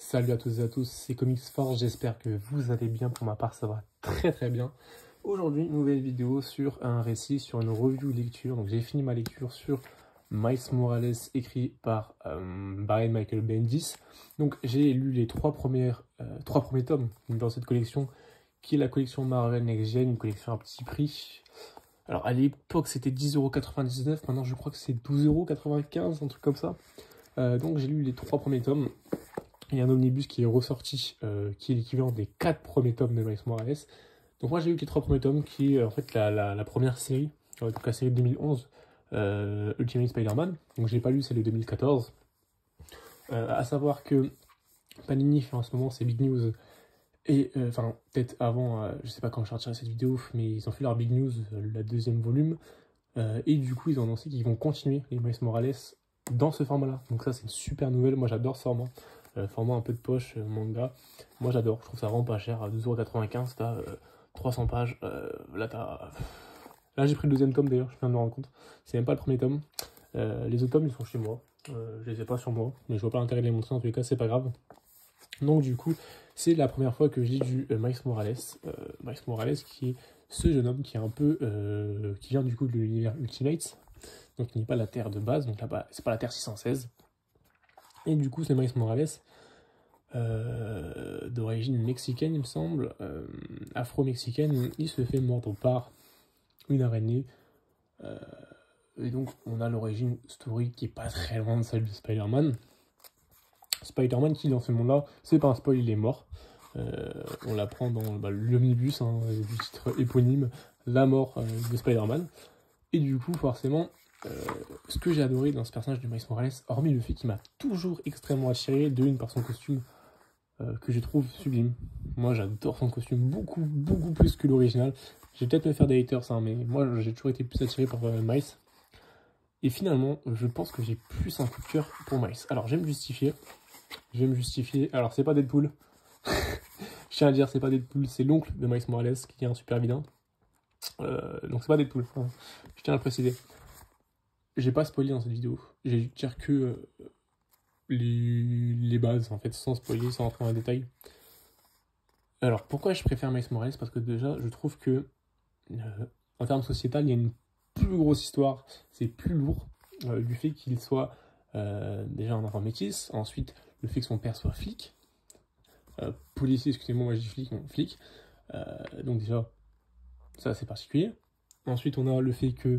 Salut à toutes et à tous, c'est Comics Force, j'espère que vous allez bien. Pour ma part, ça va très bien. Aujourd'hui, nouvelle vidéo sur un récit, sur une review lecture. Donc j'ai fini ma lecture sur Miles Morales, écrit par Brian Michael Bendis. Donc j'ai lu les trois premiers tomes dans cette collection, qui est la collection Marvel Next Gen, une collection à petit prix. Alors à l'époque c'était 10,99 €, maintenant je crois que c'est 12,95 €, un truc comme ça. Donc j'ai lu les trois premiers tomes. Il y a un omnibus qui est ressorti, qui est l'équivalent des 4 premiers tomes de Miles Morales. Donc moi j'ai lu les 3 premiers tomes, qui est en fait la première série, donc la série de 2011, Ultimate Spider-Man. Donc j'ai pas lu celle de 2014. À savoir que Panini fait en ce moment, c'est Big News, et enfin peut-être avant, je sais pas quand je sortirai cette vidéo, mais ils ont fait leur Big News, la deuxième volume, et du coup ils ont annoncé qu'ils vont continuer les Miles Morales dans ce format-là. Donc ça c'est une super nouvelle, moi j'adore ce format. Format un peu de poche, manga. Moi j'adore, je trouve ça vraiment pas cher. À 12,95 €, t'as 300 pages. Là j'ai pris le deuxième tome d'ailleurs, je viens de me rendre compte. C'est même pas le premier tome. Les autres tomes ils sont chez moi. Je les ai pas sur moi, mais je vois pas l'intérêt de les montrer, en tous les cas c'est pas grave. Donc du coup, c'est la première fois que je lis du Miles Morales. Miles Morales qui est ce jeune homme qui est un peu qui vient du coup de l'univers Ultimate. Donc il n'est pas la Terre de base, donc là-bas c'est pas la Terre 616. Et du coup, c'est Miles Morales, d'origine mexicaine, il me semble, afro-mexicaine. Il se fait mordre par une araignée. Et donc, on a l'origine story qui est pas très loin de celle de Spider-Man. Spider-Man qui, dans ce monde-là, c'est pas un spoil, il est mort. On l'apprend dans l'omnibus, du titre éponyme, la mort de Spider-Man. Et du coup, forcément, ce que j'ai adoré dans ce personnage de Miles Morales, hormis le fait qu'il m'a toujours extrêmement attiré, par son costume, que je trouve sublime. Moi j'adore son costume beaucoup plus que l'original. Je vais peut-être me faire des haters, mais moi j'ai toujours été plus attiré par Miles. Et finalement, je pense que j'ai plus un coup de cœur pour Miles. Alors je vais me justifier. Alors c'est pas Deadpool. Je tiens à dire, c'est pas Deadpool, c'est l'oncle de Miles Morales qui est un super vilain. Donc c'est pas Deadpool, je tiens à le préciser. J'ai pas spoilé dans cette vidéo, j'ai dû dire que les bases, en fait, sans spoiler, sans rentrer dans les détails. Alors, pourquoi je préfère Miles Morales? Parce que déjà, je trouve que, en termes sociétal, il y a une plus grosse histoire, c'est plus lourd, du fait qu'il soit déjà un enfant métis, ensuite, le fait que son père soit flic, policier, excusez-moi, moi je dis flic, non, flic, donc déjà, ça c'est particulier. Ensuite, on a le fait que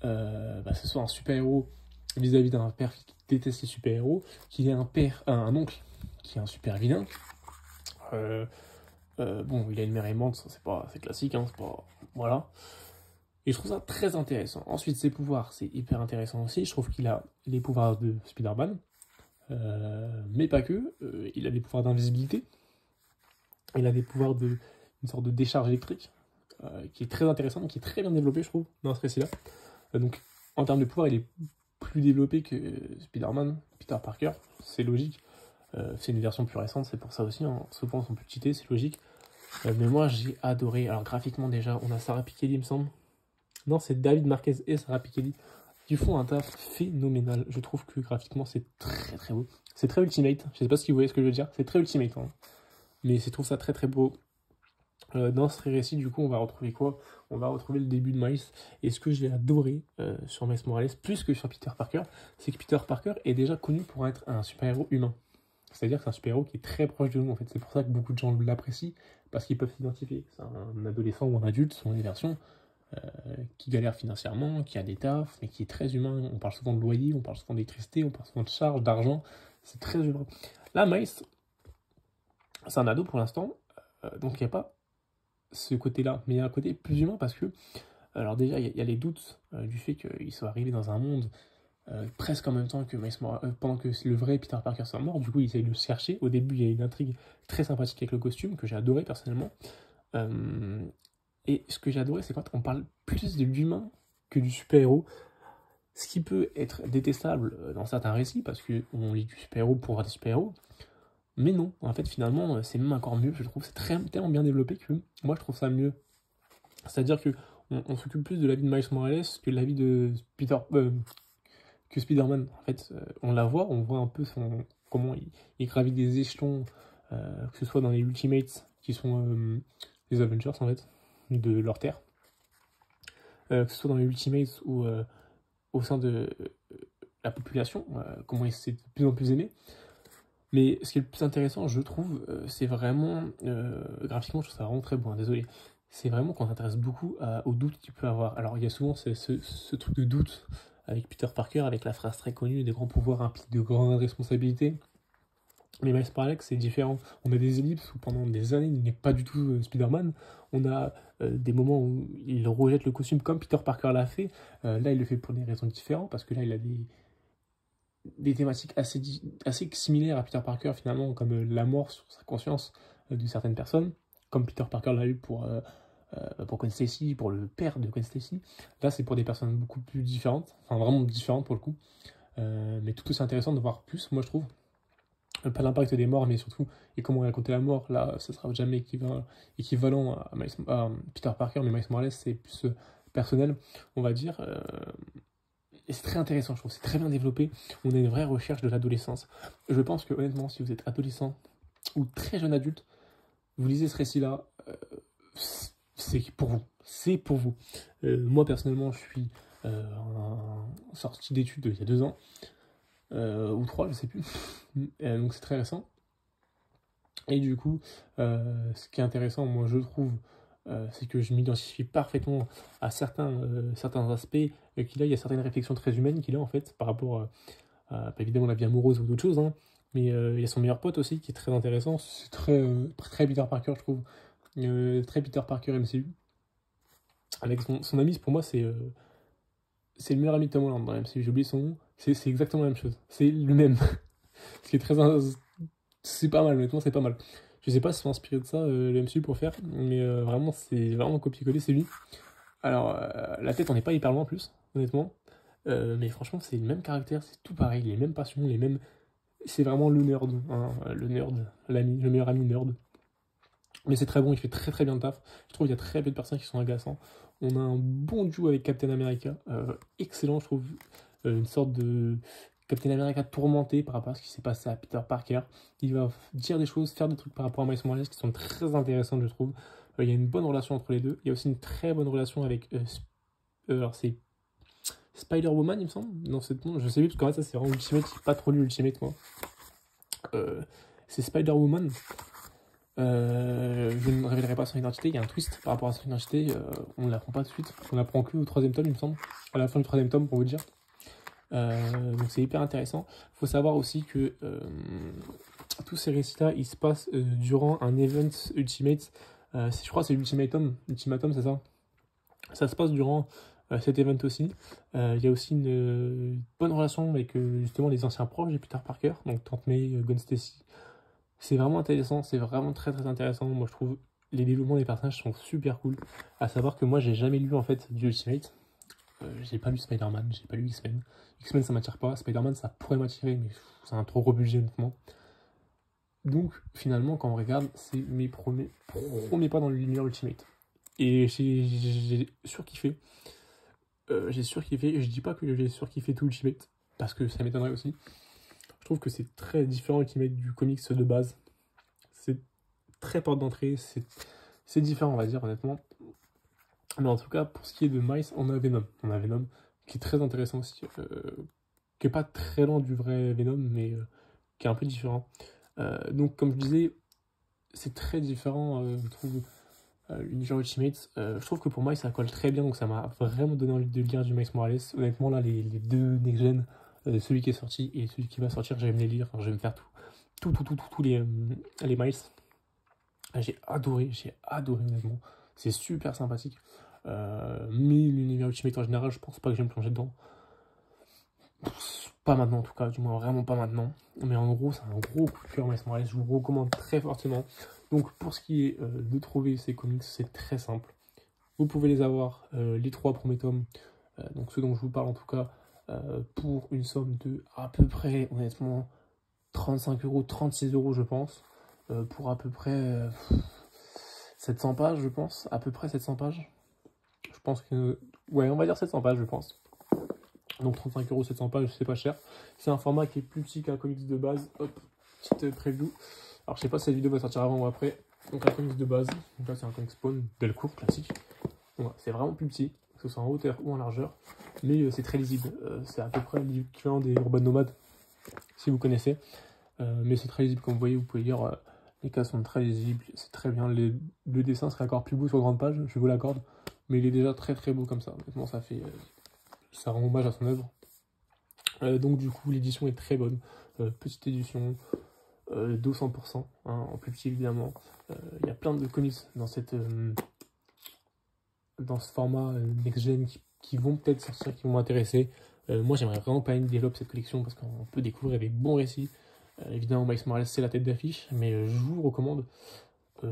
ce soit un super-héros vis-à-vis d'un père qui déteste les super-héros, qu'il ait un oncle qui est un super vilain. Bon, il a une mère aimante, c'est classique, c'est pas... Voilà. Et je trouve ça très intéressant. Ensuite, ses pouvoirs, c'est hyper intéressant aussi. Je trouve qu'il a les pouvoirs de Spider-Man, mais pas que. Il a des pouvoirs d'invisibilité. Il a des pouvoirs une sorte de décharge électrique, qui est très intéressant, qui est très bien développé, je trouve, dans ce récit-là. Donc, en termes de pouvoir, il est plus développé que Spider-Man, Peter Parker, c'est logique. C'est une version plus récente, c'est pour ça aussi, souvent ils sont plus cheatés, c'est logique. Mais moi j'ai adoré. Alors graphiquement déjà, on a Sarah Pikeli, il me semble. Non, c'est David Marquez et Sarah Pikeli qui font un taf phénoménal. Je trouve que graphiquement c'est très beau. C'est très Ultimate, je sais pas si vous voyez ce que je veux dire, c'est très Ultimate, mais je trouve ça très beau. Dans ce récit, du coup, on va retrouver quoi? On va retrouver le début de Miles. Et ce que j'ai adoré sur Miles Morales, plus que sur Peter Parker, c'est que Peter Parker est déjà connu pour être un super-héros humain. C'est-à-dire que c'est un super-héros qui est très proche de nous, en fait. C'est pour ça que beaucoup de gens l'apprécient, parce qu'ils peuvent s'identifier. C'est un adolescent ou un adulte, ce sont les versions, qui galère financièrement, qui a des tafs, mais qui est très humain. On parle souvent de loyer, on parle souvent d'électricité, on parle souvent de charges, d'argent. C'est très humain. Là, Miles, c'est un ado pour l'instant, donc il n'y a pas ce côté-là, mais il y a un côté plus humain parce que, alors déjà, il y a les doutes du fait qu'il soit arrivé dans un monde presque en même temps que Miles Morales, pendant que le vrai Peter Parker soit mort. Du coup, il essaye de le chercher. Au début, il y a une intrigue très sympathique avec le costume que j'ai adoré personnellement. Et ce que j'ai adoré, c'est qu'on parle plus de l'humain que du super-héros. Ce qui peut être détestable dans certains récits, parce qu'on lit du super-héros pour voir des super-héros. Mais non, en fait, finalement, c'est même encore mieux. Je trouve que c'est tellement bien développé que moi, je trouve ça mieux. C'est-à-dire que on s'occupe plus de la vie de Miles Morales que de la vie de Spider-Man. En fait, on voit un peu comment il gravit des échelons, que ce soit dans les Ultimates, qui sont les Avengers en fait, de leur terre, que ce soit dans les Ultimates ou au sein de la population, comment il s'est de plus en plus aimé. Mais ce qui est le plus intéressant, je trouve, c'est vraiment, graphiquement, je trouve ça vraiment très bon, hein, désolé, c'est vraiment qu'on s'intéresse beaucoup aux doutes qu'il peut avoir. Alors il y a souvent ce truc de doute avec Peter Parker, avec la phrase très connue, des grands pouvoirs impliquent de grandes responsabilités. Mais Miles Morales, c'est différent. On a des ellipses où pendant des années, il n'est pas du tout Spider-Man. On a des moments où il rejette le costume comme Peter Parker l'a fait. Là, il le fait pour des raisons différentes, parce que là, il a des thématiques assez similaires à Peter Parker, finalement, comme la mort sur sa conscience de certaines personnes, comme Peter Parker l'a eu pour Gwen Stacy, pour le père de Gwen Stacy. Là, c'est pour des personnes beaucoup plus différentes, enfin vraiment différentes pour le coup. Mais tout aussi intéressant de voir plus, moi je trouve. Pas l'impact des morts, mais surtout, et comment raconter la mort, là, ça sera jamais équivalent à Peter Parker, mais Miles Morales, c'est plus personnel, on va dire. Et c'est très intéressant, je trouve, c'est très bien développé. On a une vraie recherche de l'adolescence. Je pense que, honnêtement, si vous êtes adolescent ou très jeune adulte, vous lisez ce récit-là, c'est pour vous. C'est pour vous. Moi, personnellement, je suis en sortie d'études il y a 2 ans. Ou 3, je sais plus. Donc c'est très récent. Et du coup, ce qui est intéressant, moi je trouve, c'est que je m'identifie parfaitement à certains aspects qu'il a. Il y a certaines réflexions très humaines qu'il a en fait par rapport à évidemment la vie amoureuse ou d'autres choses. Hein, mais il y a son meilleur pote aussi qui est très intéressant. C'est très Peter Parker, je trouve. Très Peter Parker MCU. Avec son ami, pour moi, c'est le meilleur ami de Tom Holland dans la MCU. J'ai oublié son nom. C'est exactement la même chose. C'est le même. Ce qui est c'est pas mal, honnêtement, c'est pas mal. Je sais pas si c'est inspiré de ça, le MCU pour faire, mais vraiment, c'est vraiment copier-coller, c'est lui. Alors, la tête, on n'est pas hyper loin en plus, honnêtement. Mais franchement, c'est le même caractère, c'est tout pareil, les mêmes passions, les mêmes. C'est vraiment le nerd, hein, le nerd, l'ami, le meilleur ami nerd. Mais c'est très bon, il fait très très bien le taf. Je trouve qu'il y a très peu de personnes qui sont agaçants. On a un bon duo avec Captain America, excellent, je trouve. Une sorte de Captain America tourmenté par rapport à ce qui s'est passé à Peter Parker. Il va dire des choses, faire des trucs par rapport à Miles Morales qui sont très intéressantes, je trouve. Il y a une bonne relation entre les deux. Il y a aussi une très bonne relation avec. Alors, c'est Spider-Woman, il me semble. Non, c'est bon, je sais plus, parce qu'en fait, ça, c'est vraiment Ultimate. J'ai pas trop lu Ultimate, moi. C'est Spider-Woman. Je ne révélerai pas son identité, il y a un twist par rapport à son identité, on ne l'apprend pas tout de suite, on l'apprend que au 3e tome, il me semble, à la fin du 3e tome, pour vous dire. Donc c'est hyper intéressant. Il faut savoir aussi que tous ces récits-là, ils se passent durant un event Ultimate. Je crois que c'est l'Ultimatum, c'est ça. Ça se passe durant cet event aussi. Il y a aussi une bonne relation avec justement les anciens proches de Peter Parker, donc Tante May, Gwen Stacy. C'est vraiment intéressant, c'est vraiment très très intéressant. Moi je trouve les développements des personnages sont super cool. À savoir que moi j'ai jamais lu en fait du Ultimate. J'ai pas lu Spider-Man, j'ai pas lu X-Men. X-Men ça m'attire pas, Spider-Man ça pourrait m'attirer, mais c'est un trop gros budget honnêtement. Donc finalement quand on regarde, c'est mes premiers pas dans l'univers Ultimate. Et j'ai surkiffé. J'ai surkiffé, et je dis pas que j'ai surkiffé tout Ultimate, parce que ça m'étonnerait aussi. Je trouve que c'est très différent Ultimate du comics de base. C'est très porte d'entrée, c'est différent on va dire honnêtement. Mais en tout cas, pour ce qui est de Miles, on a Venom. On a Venom, qui est très intéressant aussi. Qui est pas très loin du vrai Venom, mais qui est un peu différent. Donc, comme je disais, c'est très différent, je trouve, l'univers Ultimate. Je trouve que pour Miles, ça colle très bien, donc ça m'a vraiment donné envie de lire du Miles Morales. Honnêtement, là, les deux next-gen, celui qui est sorti et celui qui va sortir, je vais me les lire. Enfin, je vais me faire tous les Miles. J'ai adoré, honnêtement. C'est super sympathique. Mais l'univers Ultimate en général, je pense pas que je vais me plonger dedans. Pas maintenant en tout cas, du moins vraiment pas maintenant. Mais en gros, c'est un gros coup de cœur Miles Morales, je vous recommande très fortement. Donc pour ce qui est de trouver ces comics, c'est très simple. Vous pouvez les avoir, les 3 premiers tomes, donc ceux dont je vous parle en tout cas, pour une somme de à peu près, honnêtement, 35 euros, 36 euros je pense. Pour à peu près 700 pages, je pense. À peu près 700 pages. Je pense que... Ouais, on va dire 700 pages, je pense. Donc 35 €, 700 pages, c'est pas cher. C'est un format qui est plus petit qu'un comics de base. Hop, petite preview. Alors je sais pas si cette vidéo va sortir avant ou après. Donc un comics de base. Donc là c'est un comics Spawn, Delcourt, classique. Donc, c'est vraiment plus petit, que ce soit en hauteur ou en largeur. Mais c'est très lisible. C'est à peu près l'équivalent des Urban Nomades, si vous connaissez. Mais c'est très lisible, comme vous voyez, vous pouvez lire. Les cases sont très lisibles, c'est très bien. Le dessin serait encore plus beau sur grande page, je vous l'accorde. Mais il est déjà très très beau comme ça. Honnêtement, ça rend hommage à son œuvre. Donc du coup, l'édition est très bonne. Petite édition, 200%, hein, en plus petit évidemment. Il y a plein de comics dans ce format next-gen qui vont peut-être sortir, qui vont m'intéresser. Moi, j'aimerais vraiment pas développer cette collection parce qu'on peut découvrir des bons récits. Évidemment, Miles Morales, c'est la tête d'affiche, mais je vous recommande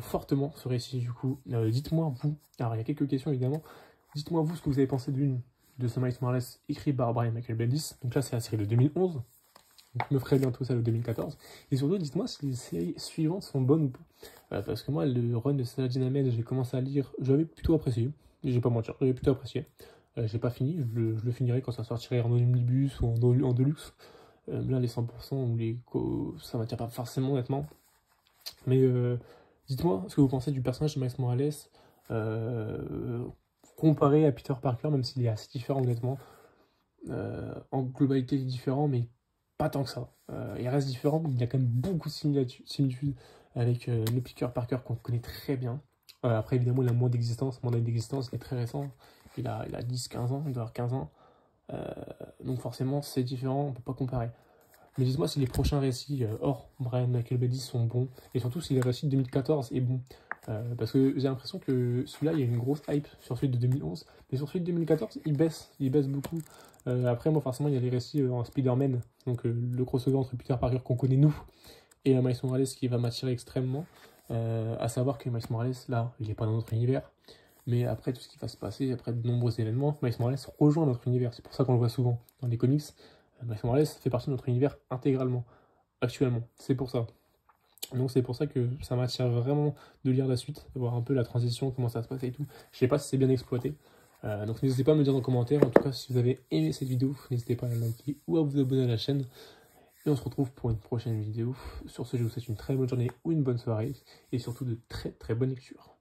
fortement ce récit du coup. Dites-moi vous, alors il y a quelques questions évidemment, dites-moi vous ce que vous avez pensé de ce Miles Morales écrit par Brian Michael Bendis. Donc là c'est la série de 2011, donc je me ferai bientôt celle de 2014. Et surtout dites-moi si les séries suivantes sont bonnes ou pas. Parce que moi le run de Saladin Ahmed, j'ai commencé à lire, j'avais plutôt apprécié, je vais pas mentir, j'avais plutôt apprécié. J'ai pas fini, je le finirai quand ça sortirait en omnibus ou en deluxe. Là les 100% ou ça m'attire pas forcément honnêtement. Mais dites-moi ce que vous pensez du personnage de Miles Morales comparé à Peter Parker, même s'il est assez différent honnêtement. En globalité, il est différent, mais pas tant que ça. Il reste différent, mais il y a quand même beaucoup de similitudes avec le Peter Parker qu'on connaît très bien. Après, évidemment, il a moins d'existence, il est très récent. Il a 10-15 ans, il doit avoir 15 ans. Donc forcément, c'est différent, on peut pas comparer. Mais dites-moi si les prochains récits hors Brian Michael Bendis sont bons, et surtout si le récit de 2014 est bon. Parce que j'ai l'impression que celui-là, il y a une grosse hype sur celui de 2011, mais sur celui de 2014, il baisse beaucoup. Après, moi, forcément, il y a les récits en Spider-Man, donc le crossover entre Peter Parker qu'on connaît nous, et Miles Morales qui va m'attirer extrêmement. À savoir que Miles Morales, là, il n'est pas dans notre univers, mais après tout ce qui va se passer, après de nombreux événements, Miles Morales rejoint notre univers. C'est pour ça qu'on le voit souvent dans les comics. Miles Morales fait partie de notre univers intégralement, actuellement. C'est pour ça. Donc c'est pour ça que ça m'attire vraiment de lire la suite, de voir un peu la transition, comment ça se passe et tout. Je sais pas si c'est bien exploité. Donc n'hésitez pas à me dire dans les commentaires. En tout cas, si vous avez aimé cette vidéo, n'hésitez pas à la liker ou à vous abonner à la chaîne. Et on se retrouve pour une prochaine vidéo. Sur ce, je vous souhaite une très bonne journée ou une bonne soirée. Et surtout de très très bonnes lectures.